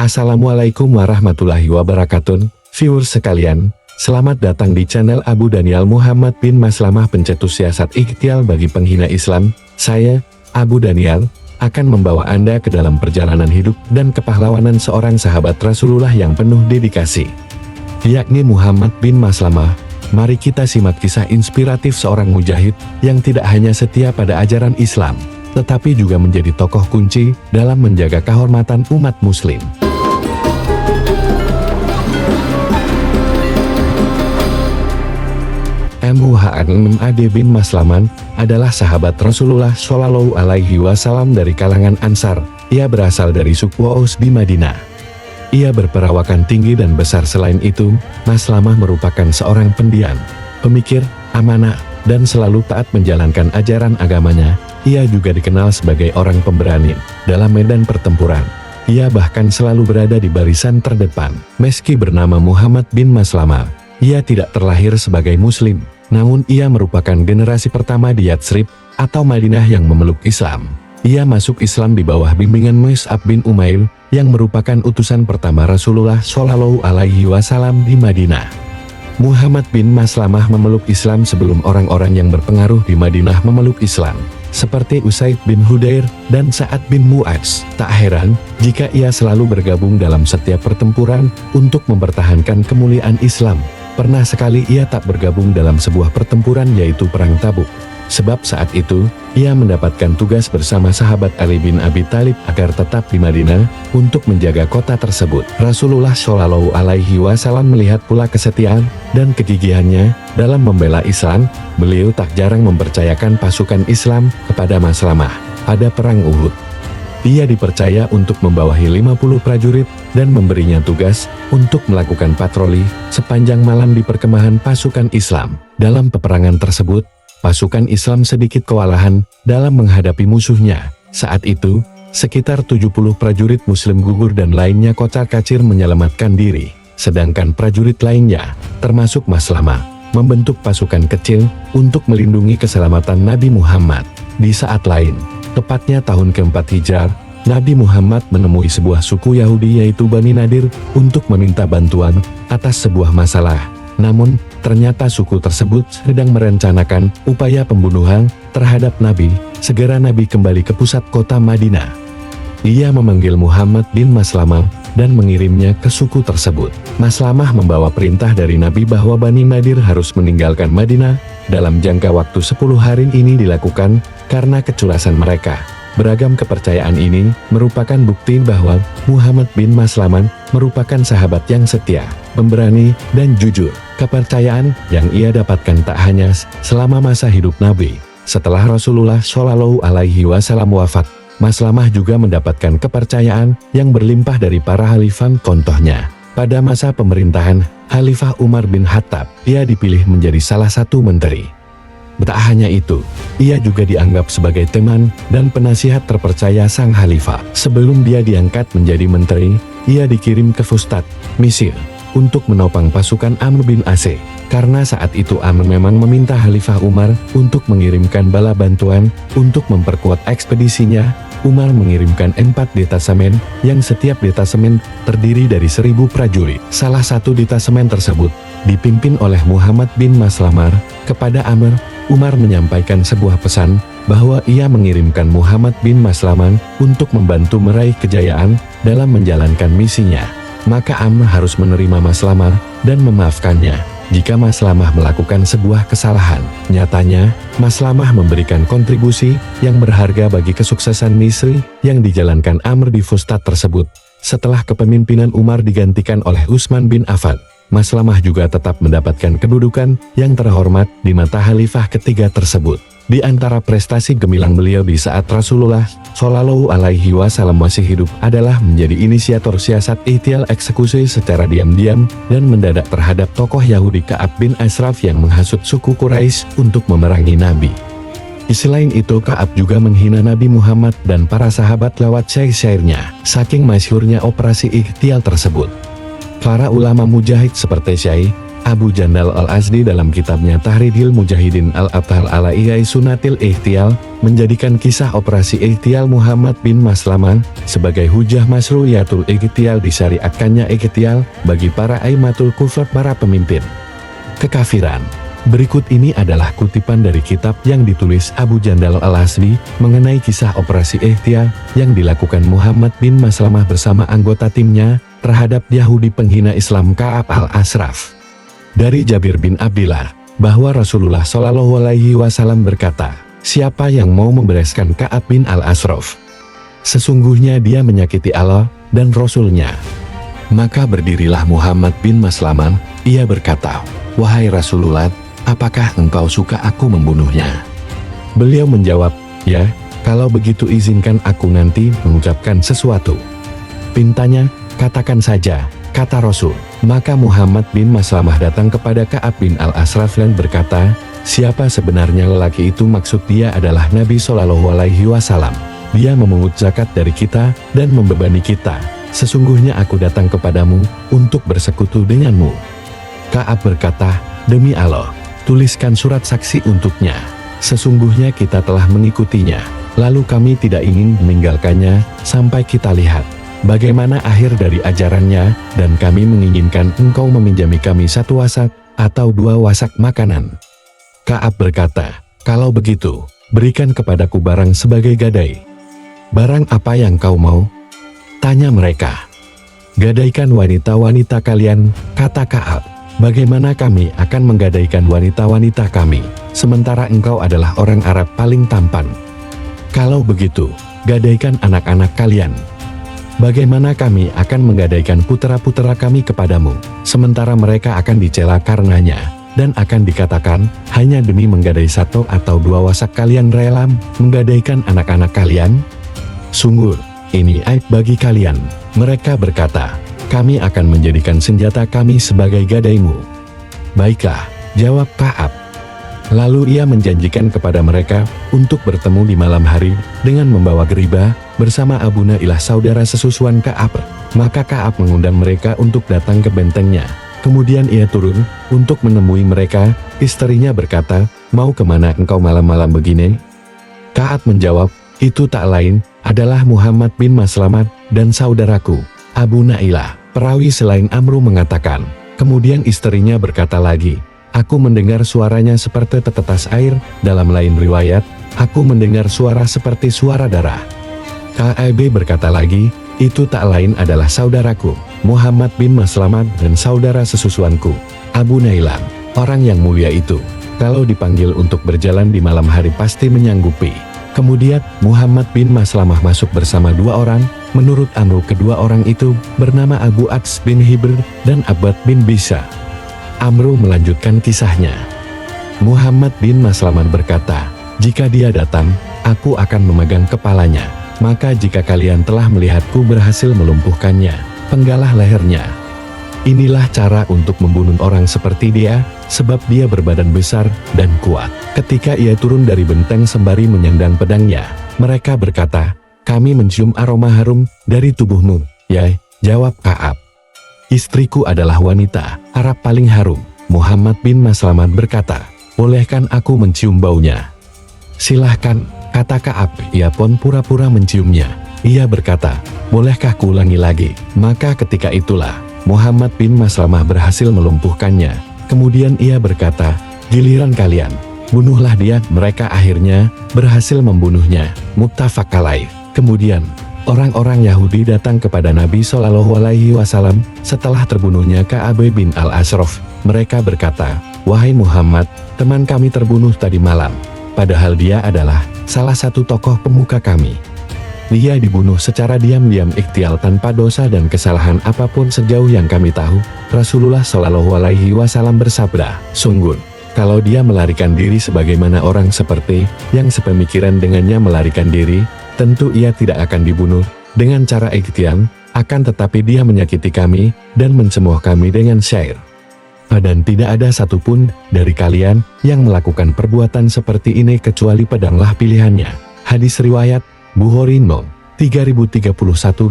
Assalamualaikum warahmatullahi wabarakatuh, viewers sekalian, selamat datang di channel Abu Daniel Muhammad bin Maslamah, pencetus siasat ikhtial bagi penghina Islam. Saya, Abu Daniel, akan membawa Anda ke dalam perjalanan hidup dan kepahlawanan seorang sahabat Rasulullah yang penuh dedikasi, yakni Muhammad bin Maslamah. Mari kita simak kisah inspiratif seorang mujahid yang tidak hanya setia pada ajaran Islam, tetapi juga menjadi tokoh kunci dalam menjaga kehormatan umat muslim. Muhammad bin Maslamah adalah sahabat Rasulullah Shallallahu Alaihi Wasallam dari kalangan Ansar. Ia berasal dari suku Aus di Madinah. Ia berperawakan tinggi dan besar. Selain itu, Maslamah merupakan seorang pendiam, pemikir, amanah, dan selalu taat menjalankan ajaran agamanya. Ia juga dikenal sebagai orang pemberani dalam medan pertempuran. Ia bahkan selalu berada di barisan terdepan. Meski bernama Muhammad bin Maslamah, ia tidak terlahir sebagai muslim, namun ia merupakan generasi pertama di Yatsrib atau Madinah yang memeluk Islam. Ia masuk Islam di bawah bimbingan Mus'ab bin Umair yang merupakan utusan pertama Rasulullah Shallallahu Alaihi Wasallam di Madinah. Muhammad bin Maslamah memeluk Islam sebelum orang-orang yang berpengaruh di Madinah memeluk Islam, seperti Usaid bin Hudair dan Sa'ad bin Mu'adz. Tak heran jika ia selalu bergabung dalam setiap pertempuran untuk mempertahankan kemuliaan Islam. Pernah sekali ia tak bergabung dalam sebuah pertempuran, yaitu Perang Tabuk. Sebab saat itu, ia mendapatkan tugas bersama sahabat Ali bin Abi Thalib agar tetap di Madinah untuk menjaga kota tersebut. Rasulullah Shallallahu Alaihi Wasallam melihat pula kesetiaan dan kegigihannya dalam membela Islam. Beliau tak jarang mempercayakan pasukan Islam kepada Maslamah. Pada Perang Uhud, ia dipercaya untuk membawahi 50 prajurit dan memberinya tugas untuk melakukan patroli sepanjang malam di perkemahan pasukan Islam. Dalam peperangan tersebut, pasukan Islam sedikit kewalahan dalam menghadapi musuhnya. Saat itu, sekitar 70 prajurit Muslim gugur dan lainnya kocar-kacir menyelamatkan diri. Sedangkan prajurit lainnya, termasuk Maslamah, membentuk pasukan kecil untuk melindungi keselamatan Nabi Muhammad. Di saat lain, tepatnya tahun keempat Hijrah, Nabi Muhammad menemui sebuah suku Yahudi yaitu Bani Nadir untuk meminta bantuan atas sebuah masalah. Namun, ternyata suku tersebut sedang merencanakan upaya pembunuhan terhadap Nabi. Segera Nabi kembali ke pusat kota Madinah. Ia memanggil Muhammad bin Maslamah dan mengirimnya ke suku tersebut. Maslamah membawa perintah dari Nabi bahwa Bani Nadir harus meninggalkan Madinah dalam jangka waktu 10 hari. Ini dilakukan karena kecurasan mereka. Beragam kepercayaan ini merupakan bukti bahwa Muhammad bin Maslamah merupakan sahabat yang setia, pemberani, dan jujur. Kepercayaan yang ia dapatkan tak hanya selama masa hidup Nabi. Setelah Rasulullah Shallallahu Alaihi Wasallam wafat, Maslamah juga mendapatkan kepercayaan yang berlimpah dari para khalifah. Contohnya, pada masa pemerintahan Khalifah Umar bin Khattab, ia dipilih menjadi salah satu menteri. Tak hanya itu, ia juga dianggap sebagai teman dan penasihat terpercaya sang khalifah. Sebelum dia diangkat menjadi menteri, ia dikirim ke Fustat, Mesir, untuk menopang pasukan Amr bin As. Karena saat itu Amr memang meminta Khalifah Umar untuk mengirimkan bala bantuan untuk memperkuat ekspedisinya. Umar mengirimkan 4 detasemen, yang setiap detasemen terdiri dari 1000 prajurit. Salah satu detasemen tersebut dipimpin oleh Muhammad bin Maslamah. Kepada Amr, Umar menyampaikan sebuah pesan bahwa ia mengirimkan Muhammad bin Maslamah untuk membantu meraih kejayaan dalam menjalankan misinya. Maka Amr harus menerima Maslamah dan memaafkannya jika Maslamah melakukan sebuah kesalahan. Nyatanya, Maslamah memberikan kontribusi yang berharga bagi kesuksesan misi yang dijalankan Amr di Fustat tersebut. Setelah kepemimpinan Umar digantikan oleh Utsman bin Affan, Maslamah juga tetap mendapatkan kedudukan yang terhormat di mata khalifah ketiga tersebut. Di antara prestasi gemilang beliau di saat Rasulullah Shallallahu Alaihi Wasallam masih hidup adalah menjadi inisiator siasat ikhtial eksekusi secara diam-diam dan mendadak terhadap tokoh Yahudi Ka'ab bin Ashraf yang menghasut suku Quraisy untuk memerangi Nabi. Selain itu, Ka'ab juga menghina Nabi Muhammad dan para sahabat lewat syair-syairnya. Saking masyhurnya operasi ikhtial tersebut, para ulama mujahid seperti Syekh Abu Jandal Al-Azdi dalam kitabnya Tahridil Mujahidin Al-Abtal ala Ihya Sunatil Ikhtial menjadikan kisah operasi Ikhtial Muhammad bin Maslamah sebagai hujah masru'iyatul Ikhtial, disyariatkannya Ikhtial bagi para aimatul kufar, para pemimpin kekafiran. Berikut ini adalah kutipan dari kitab yang ditulis Abu Jandal Al-Azdi mengenai kisah operasi Ikhtial yang dilakukan Muhammad bin Maslamah bersama anggota timnya terhadap Yahudi penghina Islam Ka'ab al-Ashraf. Dari Jabir bin Abdillah, bahwa Rasulullah Shallallahu Alaihi Wasallam berkata, siapa yang mau membereskan Ka'ab bin al-Ashraf, sesungguhnya dia menyakiti Allah dan Rasul-Nya. Maka berdirilah Muhammad bin Maslamah, ia berkata, wahai Rasulullah, apakah engkau suka aku membunuhnya? Beliau menjawab, ya, kalau begitu izinkan aku nanti mengucapkan sesuatu. Pintanya, katakan saja, kata Rasul. Maka Muhammad bin Maslamah datang kepada Ka'ab bin al-Ashraf dan berkata, siapa sebenarnya lelaki itu? Maksud dia adalah Nabi Shallallahu Alaihi Wasallam. Dia memungut zakat dari kita dan membebani kita. Sesungguhnya aku datang kepadamu untuk bersekutu denganmu. Ka'ab berkata, demi Allah, tuliskan surat saksi untuknya. Sesungguhnya kita telah mengikutinya, lalu kami tidak ingin meninggalkannya sampai kita lihat bagaimana akhir dari ajarannya, dan kami menginginkan engkau meminjami kami 1 wasak atau 2 wasak makanan. Ka'ab berkata, kalau begitu, berikan kepadaku barang sebagai gadai. Barang apa yang kau mau? Tanya mereka. Gadaikan wanita-wanita kalian, kata Ka'ab. Bagaimana kami akan menggadaikan wanita-wanita kami, sementara engkau adalah orang Arab paling tampan? Kalau begitu, gadaikan anak-anak kalian. Bagaimana kami akan menggadaikan putra-putra kami kepadamu, sementara mereka akan dicela karenanya, dan akan dikatakan, hanya demi menggadai 1 atau 2 wasak kalian rela menggadaikan anak-anak kalian? Sungguh, ini aib bagi kalian. Mereka berkata, kami akan menjadikan senjata kami sebagai gadaimu. Baiklah, jawab Ka'ab. Lalu ia menjanjikan kepada mereka untuk bertemu di malam hari dengan membawa geribah bersama Abu Nailah, saudara sesusuan Ka'ab. Maka Ka'ab mengundang mereka untuk datang ke bentengnya. Kemudian ia turun untuk menemui mereka. Istrinya berkata, mau kemana engkau malam-malam begini? Ka'ab menjawab, itu tak lain adalah Muhammad bin Maslamah dan saudaraku Abu Nailah. Perawi selain Amru mengatakan, kemudian istrinya berkata lagi, aku mendengar suaranya seperti tetetas air. Dalam lain riwayat, aku mendengar suara seperti suara darah. Ka'ab berkata lagi, itu tak lain adalah saudaraku Muhammad bin Maslamah dan saudara sesusuanku Abu Nailah. Orang yang mulia itu, kalau dipanggil untuk berjalan di malam hari pasti menyanggupi. Kemudian Muhammad bin Maslamah masuk bersama 2 orang. Menurut Amru, kedua orang itu bernama Abu Ats bin Hibr dan Abbad bin Bisa. Amru melanjutkan kisahnya. Muhammad bin Maslamah berkata, jika dia datang, aku akan memegang kepalanya. Maka jika kalian telah melihatku berhasil melumpuhkannya, penggalah lehernya. Inilah cara untuk membunuh orang seperti dia, sebab dia berbadan besar dan kuat. Ketika ia turun dari benteng sembari menyandang pedangnya, mereka berkata, kami mencium aroma harum dari tubuhmu, ya, jawab Ka'ab. Istriku adalah wanita Arab paling harum. Muhammad bin Maslamah berkata, bolehkan aku mencium baunya? Silahkan, kata Ka'ab. Ia pun pura-pura menciumnya. Ia berkata, bolehkah kuulangi lagi? Maka ketika itulah Muhammad bin Maslamah berhasil melumpuhkannya. Kemudian ia berkata, giliran kalian, bunuhlah dia. Mereka akhirnya berhasil membunuhnya. Muttafaq alaih. Kemudian orang-orang Yahudi datang kepada Nabi Shallallahu Alaihi Wasallam setelah terbunuhnya Ka'ab bin al-Ashraf. Mereka berkata, wahai Muhammad, teman kami terbunuh tadi malam, padahal dia adalah salah satu tokoh pemuka kami. Dia dibunuh secara diam-diam ikhtial tanpa dosa dan kesalahan apapun sejauh yang kami tahu. Rasulullah Shallallahu Alaihi Wasallam bersabda, sungguh, kalau dia melarikan diri sebagaimana orang seperti yang sepemikiran dengannya melarikan diri, tentu ia tidak akan dibunuh dengan cara ikhtial, akan tetapi dia menyakiti kami dan mencemooh kami dengan syair. Dan tidak ada satupun dari kalian yang melakukan perbuatan seperti ini kecuali pedanglah pilihannya. Hadis riwayat Bukhari No. 3031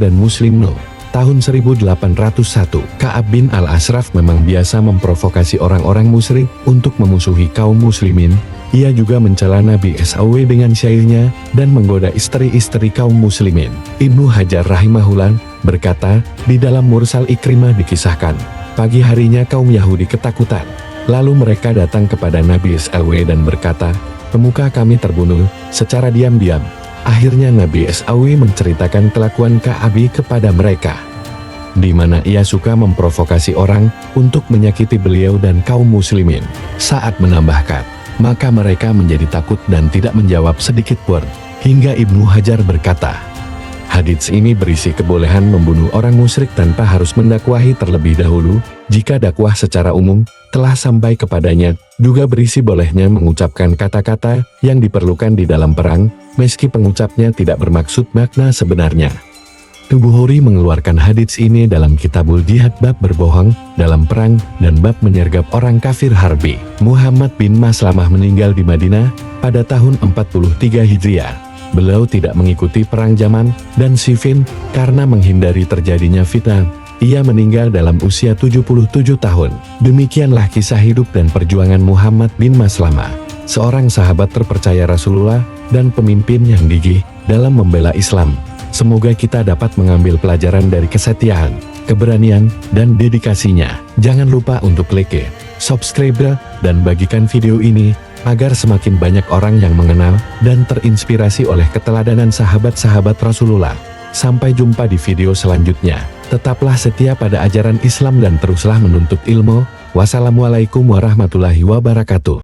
dan Muslim No. Tahun 1801, Ka'ab bin Al-Ashraf memang biasa memprovokasi orang-orang musyrik untuk memusuhi kaum muslimin. Ia juga mencela Nabi SAW dengan syairnya dan menggoda istri-istri kaum muslimin. Ibnu Hajar rahimahullah berkata, di dalam Mursal Ikrimah dikisahkan, pagi harinya kaum Yahudi ketakutan. Lalu mereka datang kepada Nabi SAW dan berkata, pemuka kami terbunuh secara diam-diam. Akhirnya Nabi SAW menceritakan kelakuan Ka'ab kepada mereka, di mana ia suka memprovokasi orang untuk menyakiti beliau dan kaum muslimin. Saat menambahkan, maka mereka menjadi takut dan tidak menjawab sedikit pun, hingga Ibnu Hajar berkata, hadits ini berisi kebolehan membunuh orang musyrik tanpa harus mendakwahi terlebih dahulu. Jika dakwah secara umum telah sampai kepadanya, juga berisi bolehnya mengucapkan kata-kata yang diperlukan di dalam perang, meski pengucapnya tidak bermaksud makna sebenarnya. Bukhari mengeluarkan hadits ini dalam Kitabul Jihad bab berbohong dalam perang dan bab menyergap orang kafir harbi. Muhammad bin Maslamah meninggal di Madinah pada tahun 43 Hijriah. Beliau tidak mengikuti perang Jamal dan Siffin karena menghindari terjadinya fitnah. Ia meninggal dalam usia 77 tahun. Demikianlah kisah hidup dan perjuangan Muhammad bin Maslamah, seorang sahabat terpercaya Rasulullah dan pemimpin yang gigih dalam membela Islam. Semoga kita dapat mengambil pelajaran dari kesetiaan, keberanian, dan dedikasinya. Jangan lupa untuk like, subscribe, dan bagikan video ini agar semakin banyak orang yang mengenal dan terinspirasi oleh keteladanan sahabat-sahabat Rasulullah. Sampai jumpa di video selanjutnya. Tetaplah setia pada ajaran Islam dan teruslah menuntut ilmu. Wassalamualaikum warahmatullahi wabarakatuh.